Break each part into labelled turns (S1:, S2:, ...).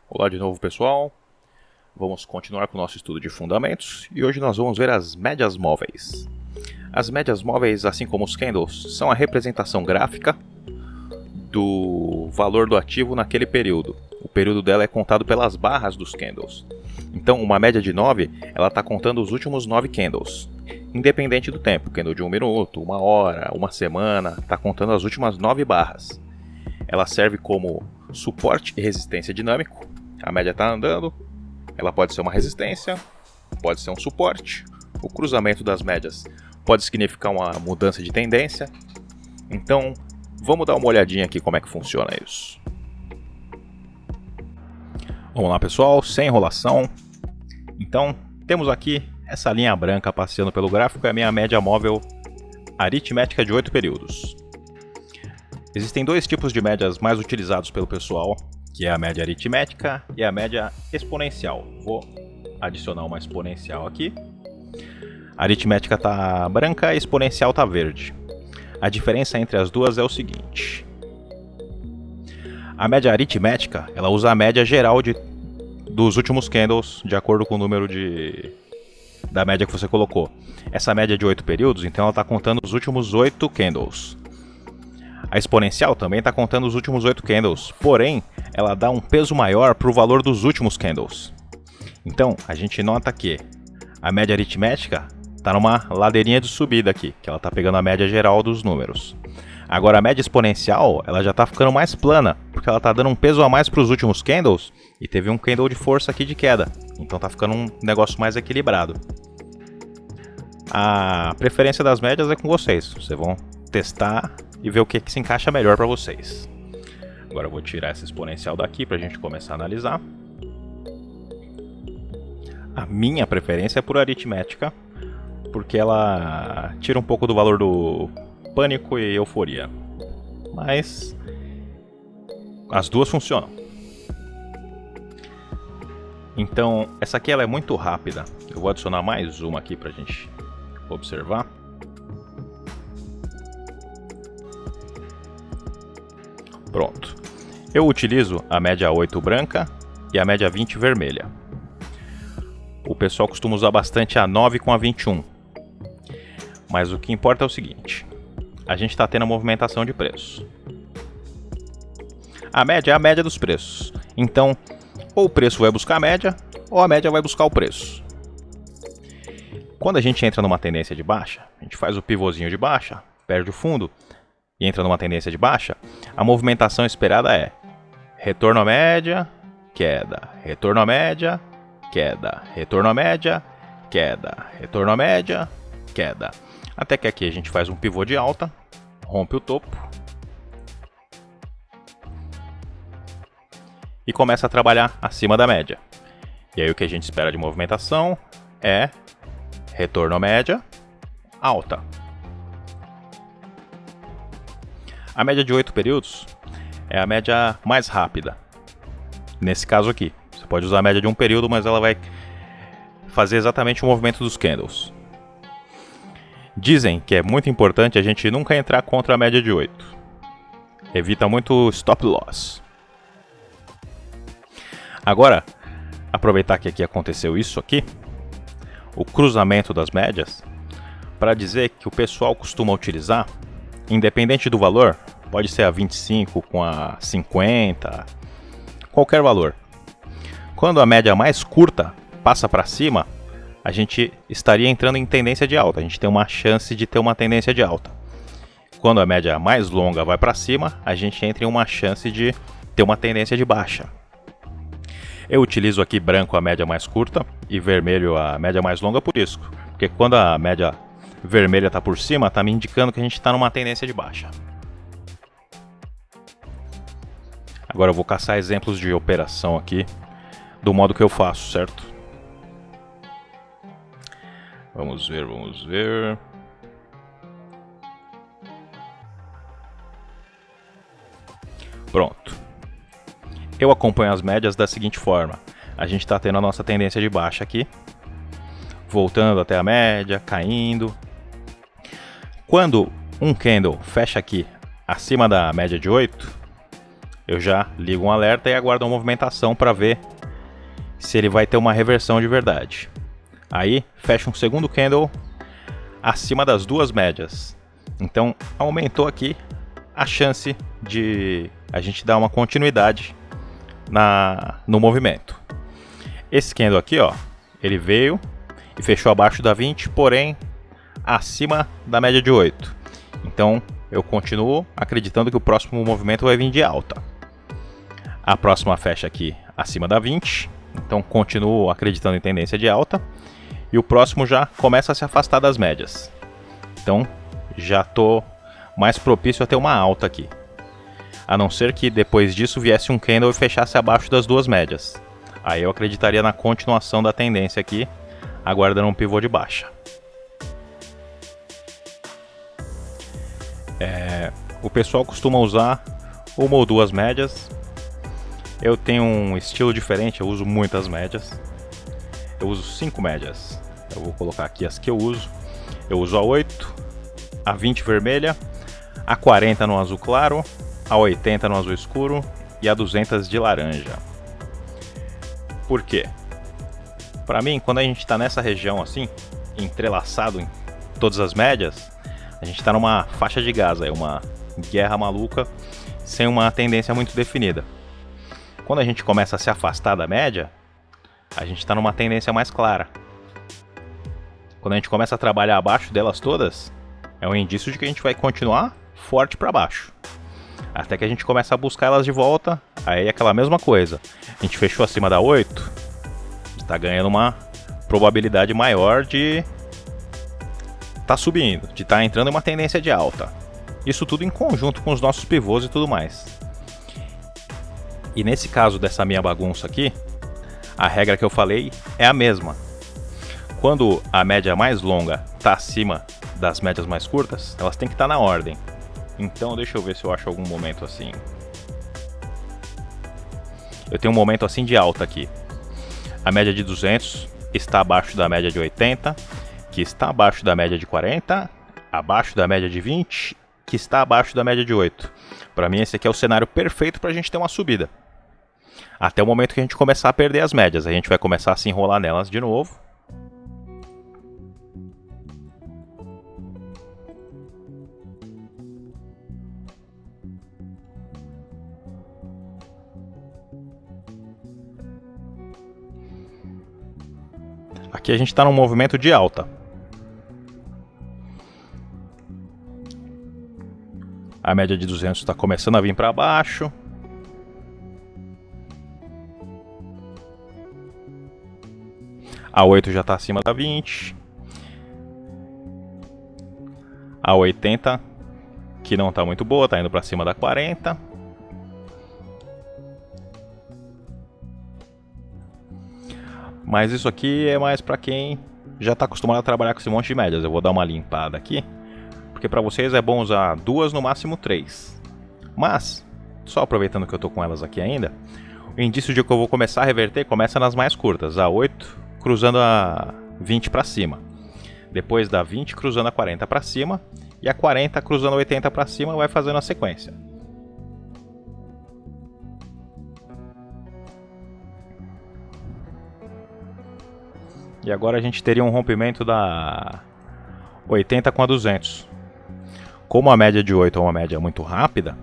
S1: Olá de novo, pessoal. Vamos continuar com o nosso estudo de fundamentos e hoje nós vamos ver as médias móveis. As médias móveis, assim como os candles, são a representação gráfica do valor do ativo naquele período. O período dela é contado pelas barras dos candles. Então, uma média de 9, ela está contando os últimos 9 candles. Independente do tempo, candle de 1 minuto, 1 hora, 1 semana, está contando as últimas 9 barras. Ela serve como suporte e resistência dinâmico. A média está andando, ela pode ser uma resistência, pode ser um suporte. O cruzamento das médias pode significar uma mudança de tendência. Então, vamos dar uma olhadinha aqui como é que funciona isso. Vamos lá, pessoal, sem enrolação. Então, temos aqui essa linha branca passeando pelo gráfico, é a minha média móvel aritmética de 8 períodos. Existem dois tipos de médias mais utilizados pelo pessoal, que é a média aritmética e a média exponencial. Vou adicionar uma exponencial aqui. A aritmética está branca, a exponencial está verde. A diferença entre as duas é o seguinte. A média aritmética, ela usa a média geral dos últimos candles, de acordo com o número da média que você colocou. Essa média é de 8 períodos, então ela está contando os últimos 8 candles. A exponencial também está contando os últimos 8 candles, porém, ela dá um peso maior para o valor dos últimos candles. Então, a gente nota que a média aritmética está numa ladeirinha de subida aqui, que ela está pegando a média geral dos números. Agora, a média exponencial, ela já está ficando mais plana, porque ela está dando um peso a mais para os últimos candles, e teve um candle de força aqui de queda. Então está ficando um negócio mais equilibrado. A preferência das médias é com vocês. Vocês vão testar e ver o que se encaixa melhor para vocês. Agora eu vou tirar essa exponencial daqui para a gente começar a analisar. A minha preferência é por aritmética, porque ela tira um pouco do valor do pânico e euforia. Mas as duas funcionam. Então, essa aqui ela é muito rápida. Eu vou adicionar mais uma aqui para a gente observar. Pronto. Eu utilizo a média 8 branca e a média 20 vermelha. O pessoal costuma usar bastante a 9 com a 21. Mas o que importa é o seguinte. A gente está tendo a movimentação de preço. A média é a média dos preços. Então, ou o preço vai buscar a média, ou a média vai buscar o preço. Quando a gente entra numa tendência de baixa, a gente faz o pivôzinho de baixa, perde o fundo e entra numa tendência de baixa, a movimentação esperada é retorno à média, queda, retorno à média, queda, retorno à média, queda, retorno à média, queda. Até que aqui a gente faz um pivô de alta, rompe o topo e começa a trabalhar acima da média. E aí o que a gente espera de movimentação é retorno à média, alta. A média de 8 períodos é a média mais rápida. Nesse caso aqui, você pode usar a média de um período, mas ela vai fazer exatamente o movimento dos candles. Dizem que é muito importante a gente nunca entrar contra a média de 8. Evita muito stop loss. Agora, aproveitar que aqui aconteceu isso aqui, o cruzamento das médias, para dizer que o pessoal costuma utilizar, independente do valor, pode ser a 25 com a 50, qualquer valor. Quando a média mais curta passa para cima, a gente estaria entrando em tendência de alta, a gente tem uma chance de ter uma tendência de alta. Quando a média mais longa vai para cima, a gente entra em uma chance de ter uma tendência de baixa. Eu utilizo aqui branco a média mais curta e vermelho a média mais longa por isso, porque quando a média vermelha está por cima, está me indicando que a gente está numa tendência de baixa. Agora eu vou caçar exemplos de operação aqui do modo que eu faço, certo? Vamos ver, vamos ver. Pronto. Eu acompanho as médias da seguinte forma. A gente está tendo a nossa tendência de baixa aqui, voltando até a média, caindo. Quando um candle fecha aqui acima da média de 8, eu já ligo um alerta e aguardo a movimentação para ver se ele vai ter uma reversão de verdade. Aí fecha um segundo candle acima das duas médias. Então aumentou aqui a chance de a gente dar uma continuidade no movimento. Esse candle aqui, ó, ele veio e fechou abaixo da 20, porém acima da média de 8. Então eu continuo acreditando que o próximo movimento vai vir de alta. A próxima fecha aqui acima da 20, então continuo acreditando em tendência de alta. E o próximo já começa a se afastar das médias. Então já estou mais propício a ter uma alta aqui. A não ser que depois disso viesse um candle e fechasse abaixo das duas médias. Aí eu acreditaria na continuação da tendência aqui, aguardando um pivô de baixa. O pessoal costuma usar uma ou duas médias. Eu tenho um estilo diferente, eu uso muitas médias. Eu uso 5 médias. Eu vou colocar aqui as que eu uso. Eu uso a 8, a 20 vermelha, a 40 no azul claro, a 80 no azul escuro e a 200 de laranja. Por quê? Para mim, quando a gente está nessa região assim, entrelaçado em todas as médias, a gente está numa faixa de gás, uma guerra maluca, sem uma tendência muito definida. Quando a gente começa a se afastar da média, a gente está numa tendência mais clara. Quando a gente começa a trabalhar abaixo delas todas, é um indício de que a gente vai continuar forte para baixo. Até que a gente começa a buscar elas de volta, aí é aquela mesma coisa. A gente fechou acima da 8, está ganhando uma probabilidade maior de estar subindo, de estar entrando em uma tendência de alta. Isso tudo em conjunto com os nossos pivôs e tudo mais. E nesse caso dessa minha bagunça aqui, a regra que eu falei é a mesma. Quando a média mais longa está acima das médias mais curtas, elas têm que estar na ordem. Então deixa eu ver se eu acho algum momento assim. Eu tenho um momento assim de alta aqui. A média de 200 está abaixo da média de 80, que está abaixo da média de 40, abaixo da média de 20, que está abaixo da média de 8. Para mim esse aqui é o cenário perfeito para a gente ter uma subida. Até o momento que a gente começar a perder as médias, a gente vai começar a se enrolar nelas de novo. Aqui a gente está num movimento de alta. A média de 200 está começando a vir para baixo. A 8 já está acima da 20. A 80, que não está muito boa, está indo para cima da 40. Mas isso aqui é mais para quem já está acostumado a trabalhar com esse monte de médias. Eu vou dar uma limpada aqui, porque para vocês é bom usar 2, no máximo 3. Mas, só aproveitando que eu estou com elas aqui ainda, o indício de que eu vou começar a reverter começa nas mais curtas. A 8 cruzando a 20 para cima. Depois da 20 cruzando a 40 para cima. E a 40 cruzando a 80 para cima, vai fazendo a sequência. E agora a gente teria um rompimento da 80 com a 200. Como a média de 8 é uma média muito rápida,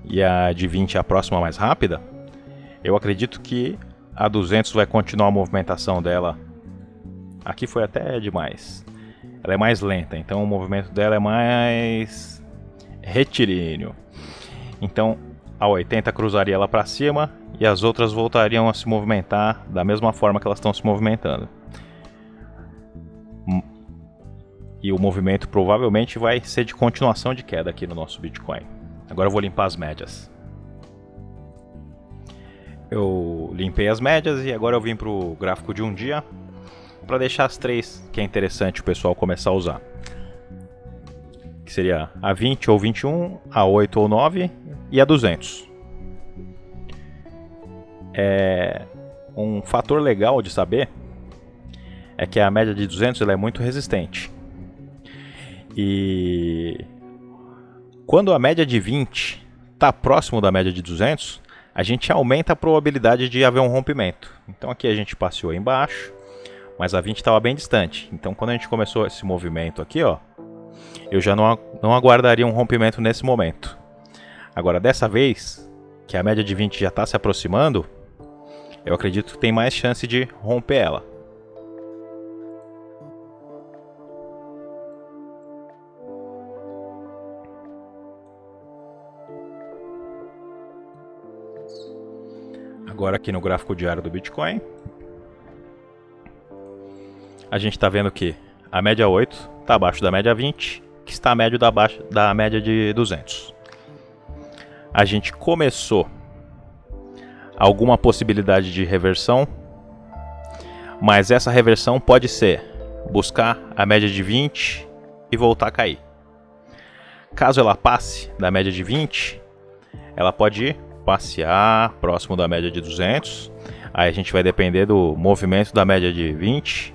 S1: e a de 20 é a próxima mais rápida, eu acredito que a 200 vai continuar a movimentação dela. Aqui foi até demais. Ela é mais lenta, então o movimento dela é mais retilíneo. Então a 80 cruzaria ela para cima e as outras voltariam a se movimentar da mesma forma que elas estão se movimentando. E o movimento provavelmente vai ser de continuação de queda aqui no nosso Bitcoin. Agora eu vou limpar as médias. Eu limpei as médias e agora eu vim para o gráfico de um dia para deixar as três que é interessante o pessoal começar a usar. Que seria a 20 ou 21, a 8 ou 9 e a 200. Um fator legal de saber é que a média de 200 ela é muito resistente. E quando a média de 20 está próximo da média de 200, a gente aumenta a probabilidade de haver um rompimento. Então aqui a gente passeou embaixo, mas a 20 estava bem distante. Então quando a gente começou esse movimento aqui, ó, eu já não aguardaria um rompimento nesse momento. Agora dessa vez, que a média de 20 já está se aproximando, eu acredito que tem mais chance de romper ela. Agora aqui no gráfico diário do Bitcoin, a gente está vendo que a média 8 está abaixo da média 20, que está abaixo da média de 200. A gente começou alguma possibilidade de reversão, mas essa reversão pode ser buscar a média de 20 e voltar a cair. Caso ela passe da média de 20, ela pode passear próximo da média de 200. Aí a gente vai depender do movimento da média de 20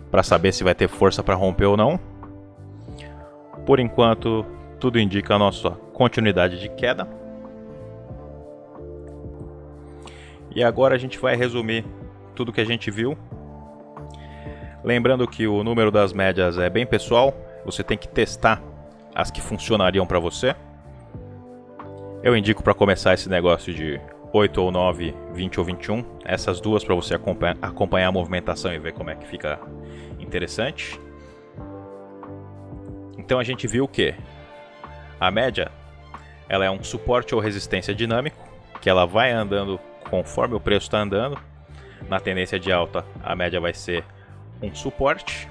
S1: para saber se vai ter força para romper ou não. Por enquanto, tudo indica a nossa continuidade de queda. E agora a gente vai resumir tudo que a gente viu. Lembrando que o número das médias é bem pessoal, você tem que testar as que funcionariam para você. Eu indico para começar esse negócio de 8 ou 9, 20 ou 21, essas duas para você acompanhar a movimentação e ver como é que fica interessante. Então a gente viu que a média ela é um suporte ou resistência dinâmico, que ela vai andando conforme o preço está andando. Na tendência de alta, a média vai ser um suporte.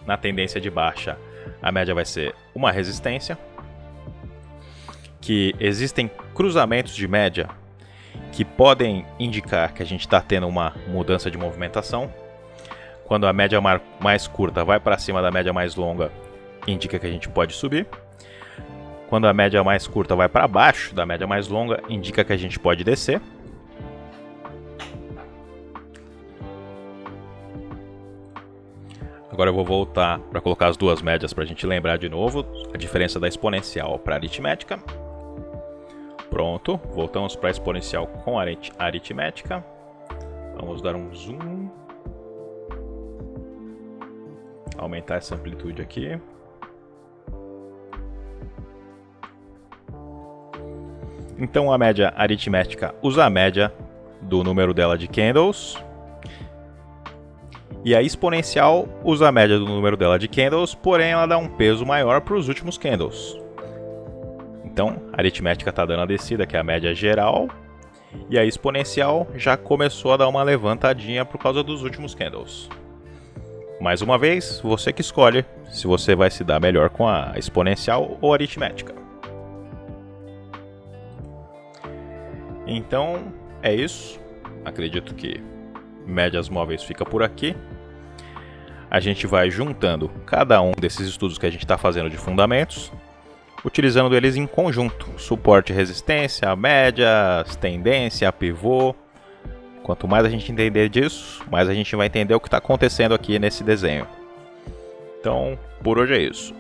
S1: Na tendência de baixa, a média vai ser uma resistência. Que existem cruzamentos de média que podem indicar que a gente está tendo uma mudança de movimentação. Quando a média mais curta vai para cima da média mais longa, indica que a gente pode subir. Quando a média mais curta vai para baixo da média mais longa, indica que a gente pode descer. Agora eu vou voltar para colocar as duas médias para a gente lembrar de novo a diferença da exponencial para a aritmética. Pronto, voltamos para a exponencial com a aritmética. Vamos dar um zoom. Aumentar essa amplitude aqui. Então a média aritmética usa a média do número dela de candles. E a exponencial usa a média do número dela de candles, porém ela dá um peso maior para os últimos candles. Então, a aritmética está dando a descida, que é a média geral, e a exponencial já começou a dar uma levantadinha por causa dos últimos candles. Mais uma vez, você que escolhe se você vai se dar melhor com a exponencial ou a aritmética. Então, é isso. Acredito que médias móveis fica por aqui. A gente vai juntando cada um desses estudos que a gente está fazendo de fundamentos, utilizando eles em conjunto, suporte e resistência, médias, tendência, pivô. Quanto mais a gente entender disso, mais a gente vai entender o que está acontecendo aqui nesse desenho. Então, por hoje é isso.